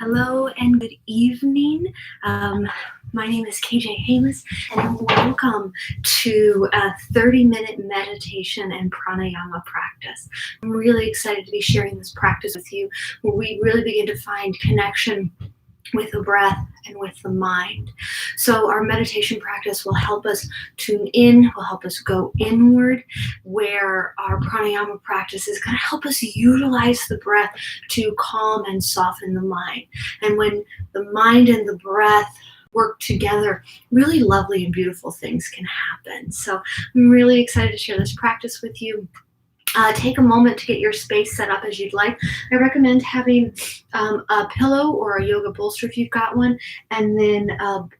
Hello and good evening. My name is KJ Hamus, and welcome to a 30-minute meditation and pranayama practice. I'm really excited to be sharing this practice with you, where we really begin to find connection with the breath and with the mind. So our meditation practice will help us tune in, will help us go inward, where our pranayama practice is going to help us utilize the breath to calm and soften the mind. And when the mind and the breath work together, really lovely and beautiful things can happen. So I'm really excited to share this practice with you. Take a moment to get your space set up as you'd like. I recommend having a pillow or a yoga bolster if you've got one, and then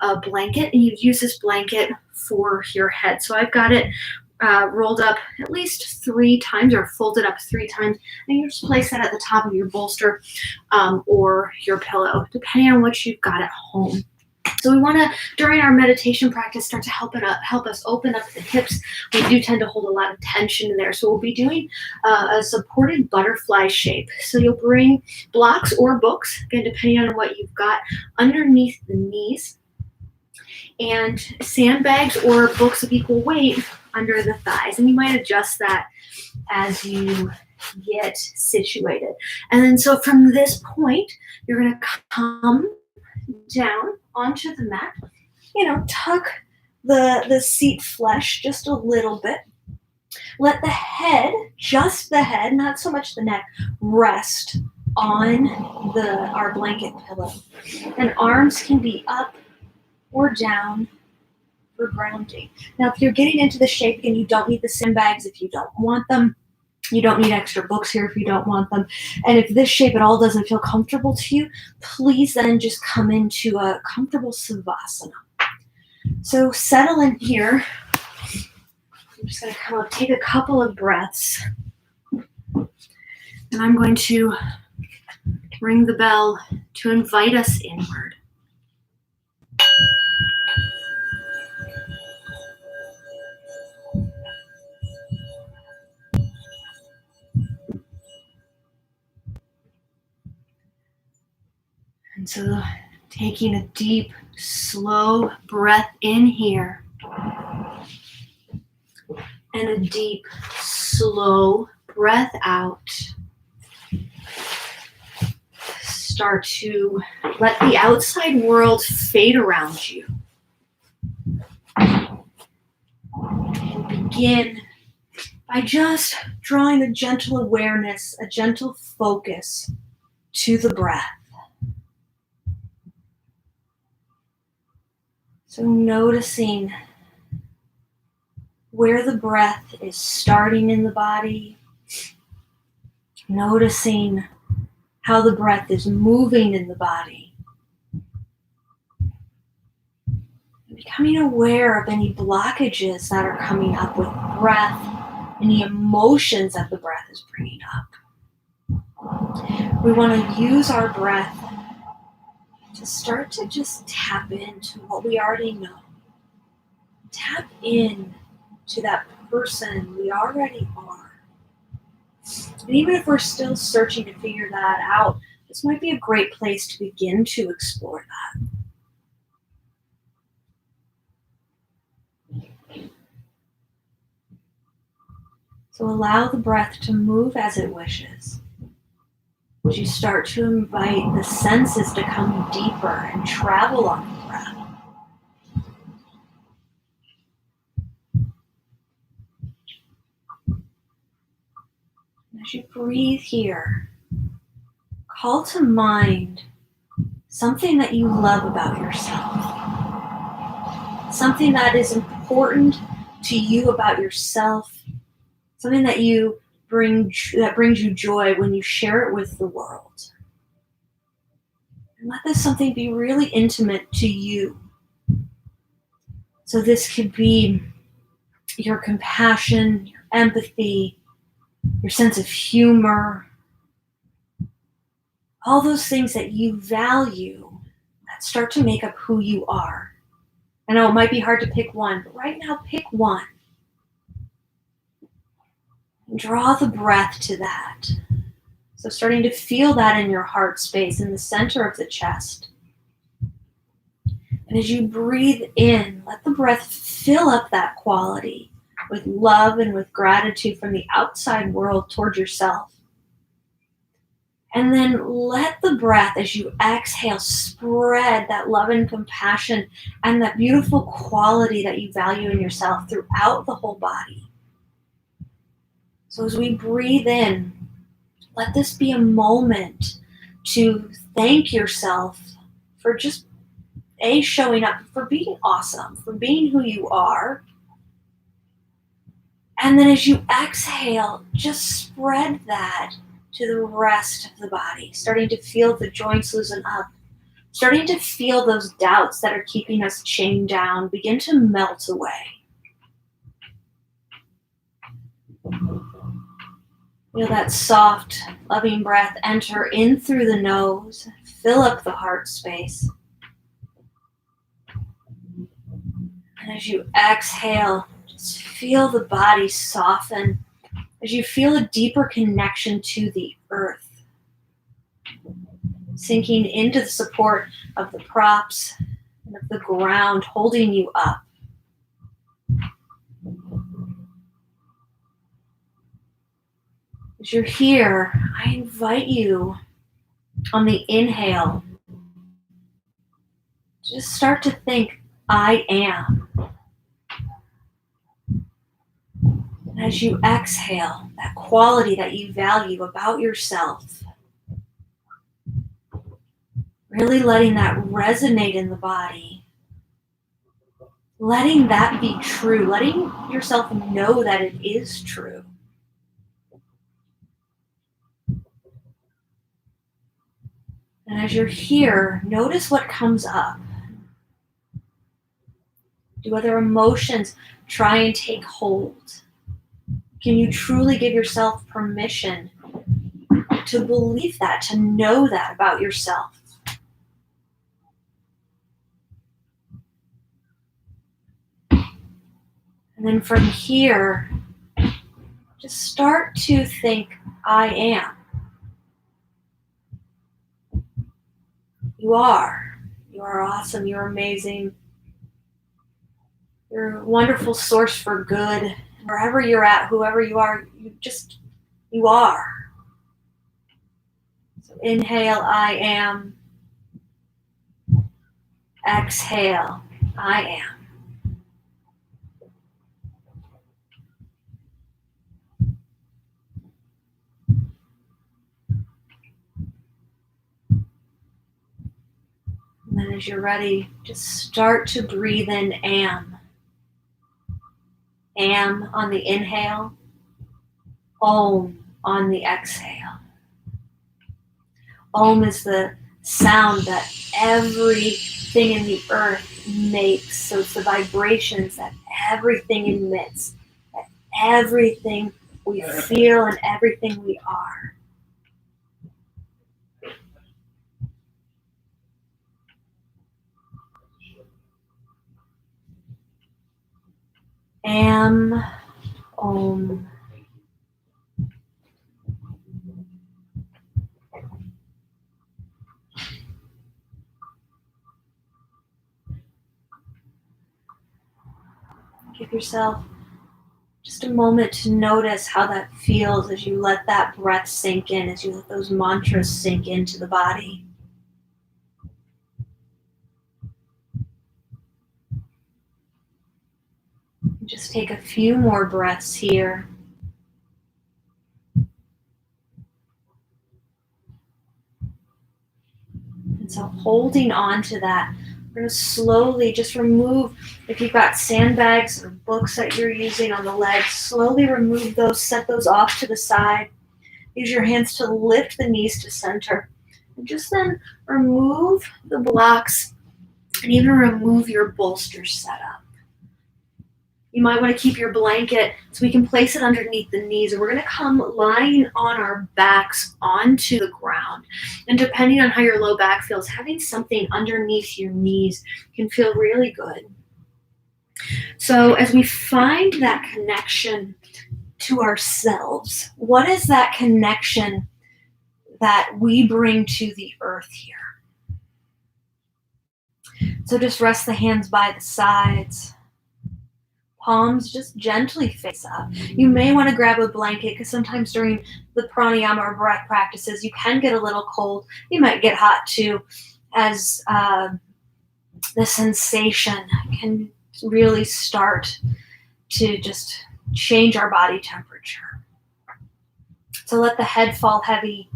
a blanket, and you'd use this blanket for your head. So I've got it rolled up at least 3 times or folded up 3 times, and you just place that at the top of your bolster or your pillow, depending on what you've got at home. So we want to, during our meditation practice, start to help us open up the hips. We do tend to hold a lot of tension in there. So we'll be doing a supported butterfly shape. So you'll bring blocks or books, again, depending on what you've got, underneath the knees, and sandbags or books of equal weight under the thighs. And you might adjust that as you get situated. And then so from this point, you're going to come down onto the mat, tuck the seat flesh just a little bit. Let the head, just the head, not so much the neck, rest on our blanket pillow. And arms can be up or down for grounding. Now, if you're getting into the shape and you don't need the sandbags if you don't want them, you don't need extra books here if you don't want them. And if this shape at all doesn't feel comfortable to you, please then just come into a comfortable savasana. So settle in here. I'm just going to come up, take a couple of breaths. And I'm going to ring the bell to invite us inward. And so taking a deep, slow breath in here, and a deep, slow breath out. Start to let the outside world fade around you. And begin by just drawing a gentle awareness, a gentle focus to the breath. So noticing where the breath is starting in the body, noticing how the breath is moving in the body, becoming aware of any blockages that are coming up with breath, any emotions that the breath is bringing up. We want to use our breath to start to just tap into what we already know. Tap in to that person we already are. And even if we're still searching to figure that out, this might be a great place to begin to explore that. So allow the breath to move as it wishes. As you start to invite the senses to come deeper and travel on the breath. As you breathe here, call to mind something that you love about yourself. Something that is important to you about yourself. Something that brings you joy when you share it with the world. And let this something be really intimate to you. So this could be your compassion, your empathy, your sense of humor, all those things that you value that start to make up who you are. I know it might be hard to pick one, but right now pick one. Draw the breath to that. So starting to feel that in your heart space, in the center of the chest. And as you breathe in, let the breath fill up that quality with love and with gratitude from the outside world toward yourself. And then let the breath, as you exhale, spread that love and compassion and that beautiful quality that you value in yourself throughout the whole body. So as we breathe in, let this be a moment to thank yourself for just showing up, for being awesome, for being who you are. And then as you exhale, just spread that to the rest of the body, starting to feel the joints loosen up, starting to feel those doubts that are keeping us chained down begin to melt away. Feel that soft, loving breath enter in through the nose, fill up the heart space. And as you exhale, just feel the body soften as you feel a deeper connection to the earth, sinking into the support of the props and of the ground holding you up. As you're here, I invite you on the inhale, just start to think, I am. And as you exhale, that quality that you value about yourself, really letting that resonate in the body, letting that be true, letting yourself know that it is true. And as you're here, notice what comes up. Do other emotions try and take hold? Can you truly give yourself permission to believe that, to know that about yourself? And then from here, just start to think, I am. You are. You are awesome. You're amazing. You're a wonderful source for good. Wherever you're at, whoever you are, you are. So inhale, I am. Exhale, I am. And then as you're ready, just start to breathe in am. Am on the inhale, Om on the exhale. Om is the sound that everything in the earth makes. So it's the vibrations that everything emits, that everything we feel and everything we are. Am, Om. Give yourself just a moment to notice how that feels as you let that breath sink in, as you let those mantras sink into the body. Just take a few more breaths here. And so holding on to that, we're going to slowly just remove, if you've got sandbags or books that you're using on the legs, slowly remove those, set those off to the side. Use your hands to lift the knees to center. And just then remove the blocks and even remove your bolster setup. You might want to keep your blanket so we can place it underneath the knees. And we're going to come lying on our backs onto the ground. And depending on how your low back feels, having something underneath your knees can feel really good. So as we find that connection to ourselves, what is that connection that we bring to the earth here. So just rest the hands by the sides. Palms just gently face up. You may want to grab a blanket because sometimes during the pranayama or breath practices, you can get a little cold. You might get hot too, as the sensation can really start to just change our body temperature. So let the head fall heavy.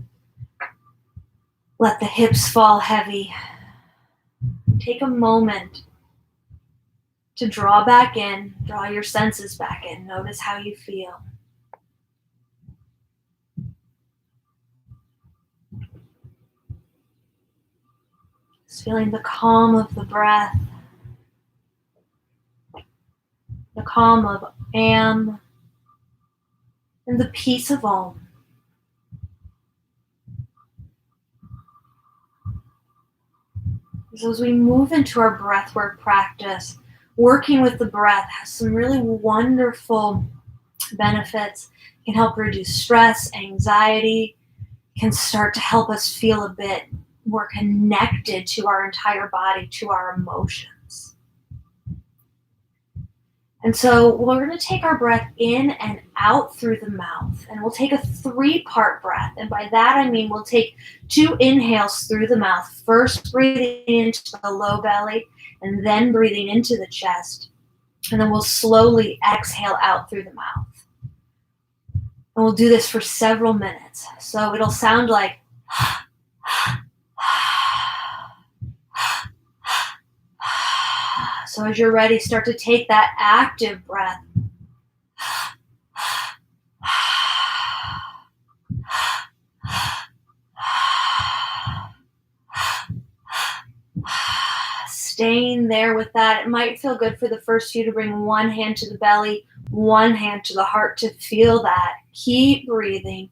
Let the hips fall heavy. Take a moment to draw back in, draw your senses back in. Notice how you feel. Just feeling the calm of the breath, the calm of Am, and the peace of Om. So as we move into our breathwork practice, working with the breath has some really wonderful benefits. It can help reduce stress, anxiety, can start to help us feel a bit more connected to our entire body, to our emotions. And so we're going to take our breath in and out through the mouth, and we'll take a 3-part breath. And by that, I mean we'll take 2 inhales through the mouth, first breathing into the low belly and then breathing into the chest. And then we'll slowly exhale out through the mouth. And we'll do this for several minutes. So it'll sound like so as you're ready, start to take that active breath. Staying there with that. It might feel good for the first few to bring one hand to the belly, one hand to the heart to feel that. Keep breathing.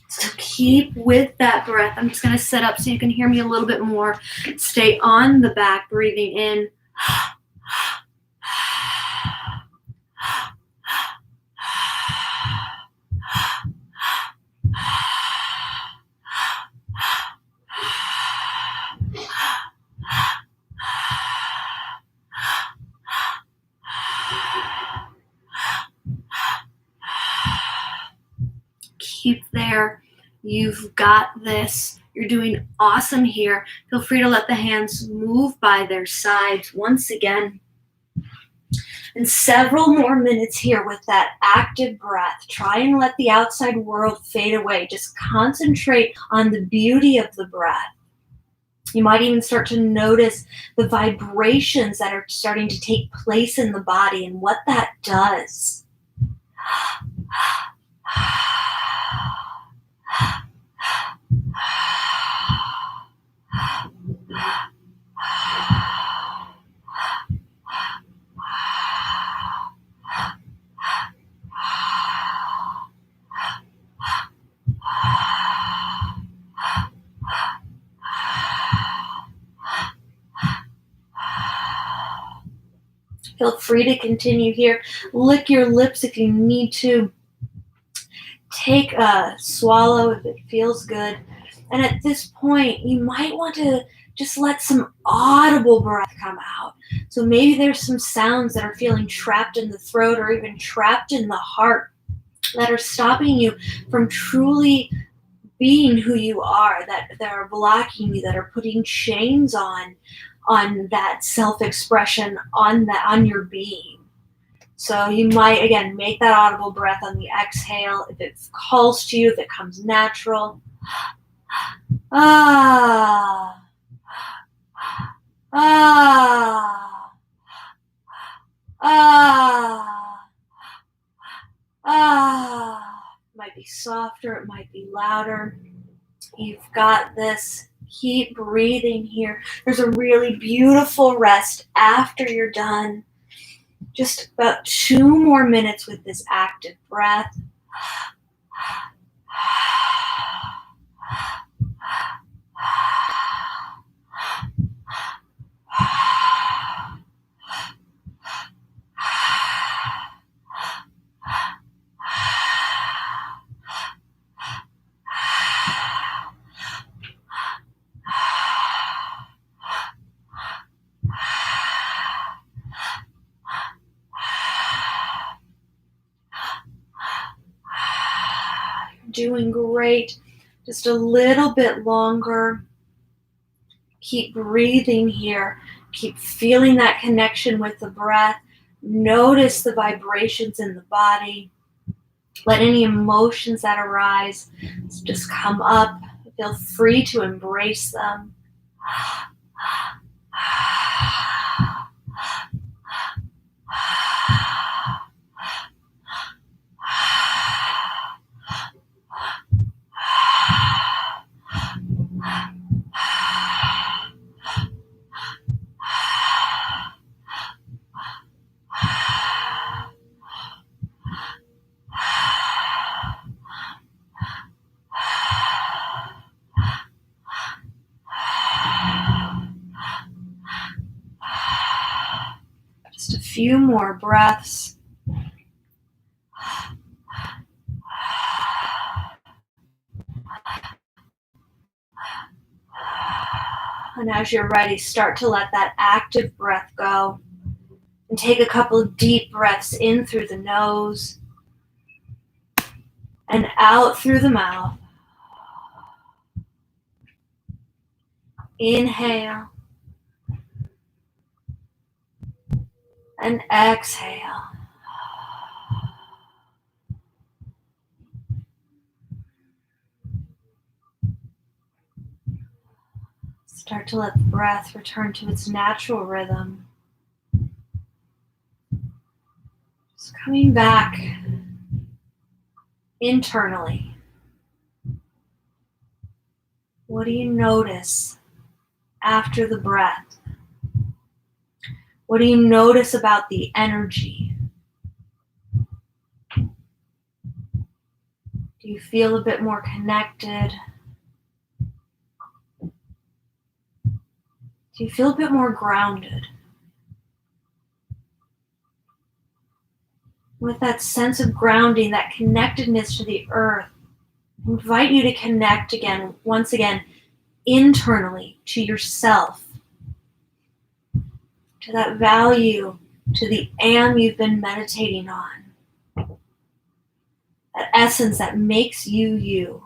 So keep with that breath. I'm just going to set up so you can hear me a little bit more. Stay on the back, breathing in. Keep there. You've got this. You're doing awesome here. Feel free to let the hands move by their sides once again. And several more minutes here with that active breath. Try and let the outside world fade away. Just concentrate on the beauty of the breath. You might even start to notice the vibrations that are starting to take place in the body and what that does. Feel free to continue here. Lick your lips if you need to. Take a swallow if it feels good. And at this point, you might want to just let some audible breath come out. So maybe there's some sounds that are feeling trapped in the throat or even trapped in the heart that are stopping you from truly being who you are, that are blocking you, that are putting chains on that self-expression, on your being. So you might, again, make that audible breath on the exhale. If it calls to you, if it comes natural. Ah. Ah. Ah. Ah. It might be softer, it might be louder. You've got this. Keep breathing here. There's a really beautiful rest after you're done. Just about 2 more minutes with this active breath. Doing great. Just a little bit longer. Keep breathing here. Keep feeling that connection with the breath. Notice the vibrations in the body. Let any emotions that arise just come up. Feel free to embrace them. Just a few more breaths. And as you're ready, start to let that active breath go. And take a couple of deep breaths in through the nose and out through the mouth. Inhale and exhale. Start to let the breath return to its natural rhythm. Just coming back internally. What do you notice after the breath? What do you notice about the energy? Do you feel a bit more connected? Do you feel a bit more grounded? With that sense of grounding, that connectedness to the earth, I invite you to connect again, once again, internally to yourself, to that value, to the am you've been meditating on, that essence that makes you you.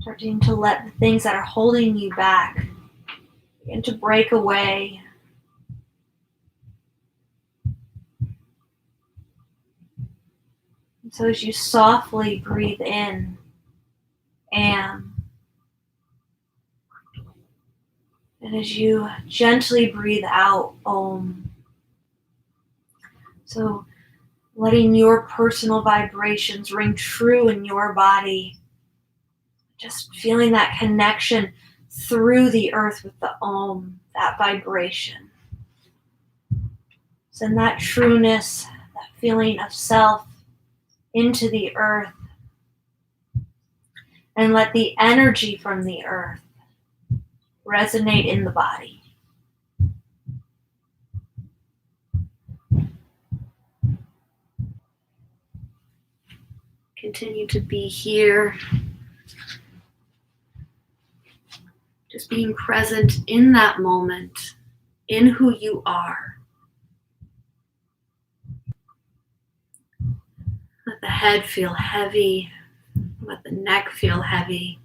Starting to let the things that are holding you back begin to break away. And so as you softly breathe in, am, and as you gently breathe out, om. So letting your personal vibrations ring true in your body. Just feeling that connection through the earth with the om, that vibration. Send that trueness, that feeling of self into the earth. And let the energy from the earth resonate in the body. Continue to be here. Just being present in that moment, in who you are. Let the head feel heavy. Let the neck feel heavy.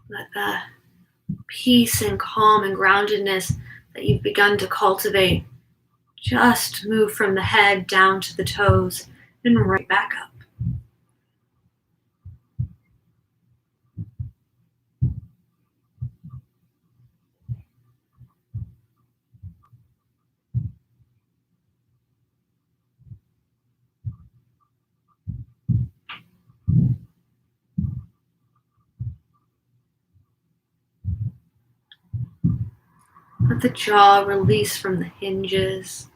Let the peace and calm and groundedness that you've begun to cultivate just move from the head down to the toes and right back up. Let the jaw release from the hinges.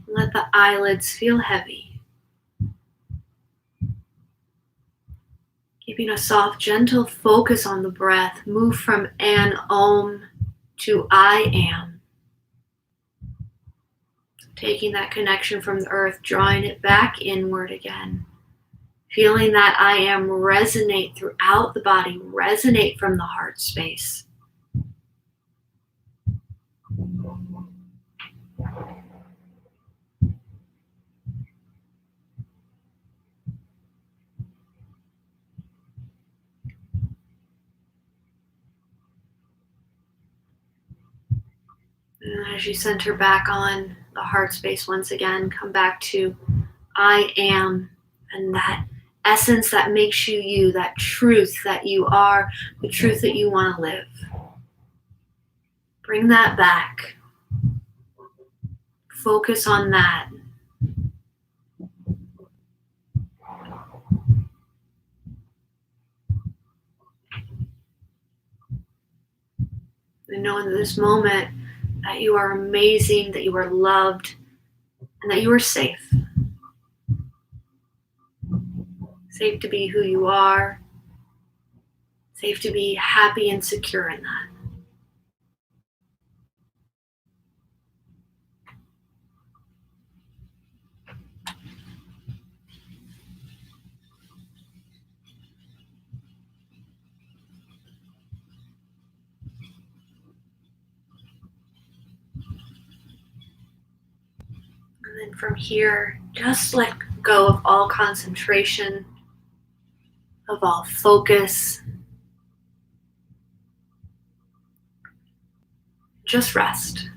Let the eyelids feel heavy. Keeping a soft, gentle focus on the breath. Move from an om to I am. Taking that connection from the earth, drawing it back inward again. Feeling that I am resonate throughout the body, resonate from the heart space. And as you center back on the heart space once again, come back to I am, and that essence that makes you you, that truth that you are, the truth that you want to live. Bring that back. Focus on that. And know in this moment that you are amazing, that you are loved, and that you are safe. Safe to be who you are. Safe to be happy and secure in that. And then from here, just let go of all concentration, of all focus. Just rest.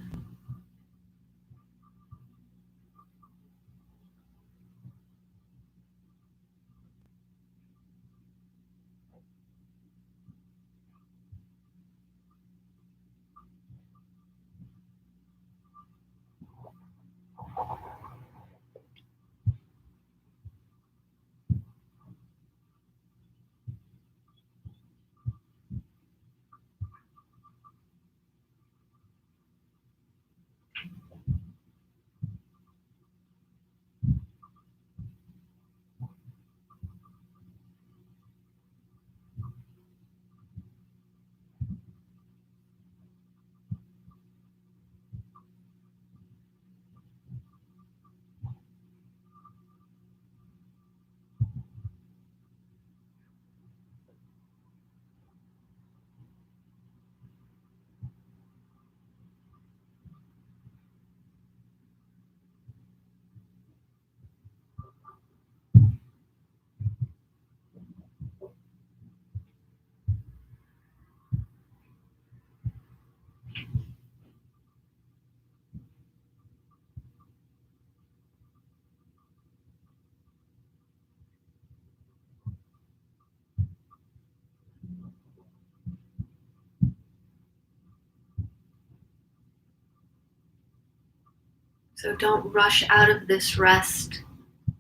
So don't rush out of this rest.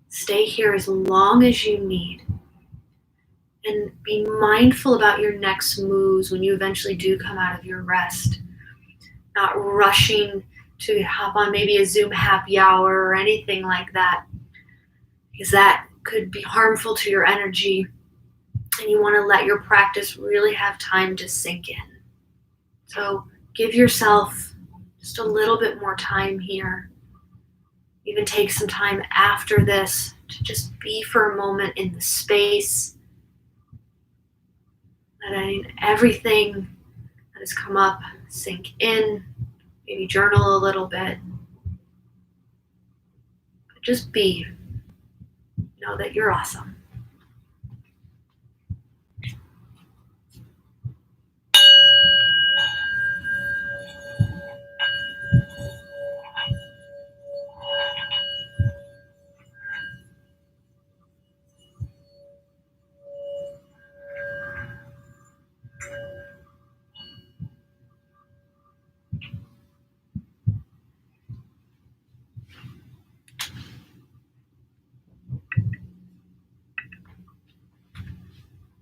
Stay here as long as you need. And be mindful about your next moves when you eventually do come out of your rest. Not rushing to hop on maybe a Zoom happy hour or anything like that, because that could be harmful to your energy. And you want to let your practice really have time to sink in. So give yourself just a little bit more time here. Even take some time after this to just be for a moment in the space. Letting everything that has come up sink in. Maybe journal a little bit. But just be. Know that you're awesome.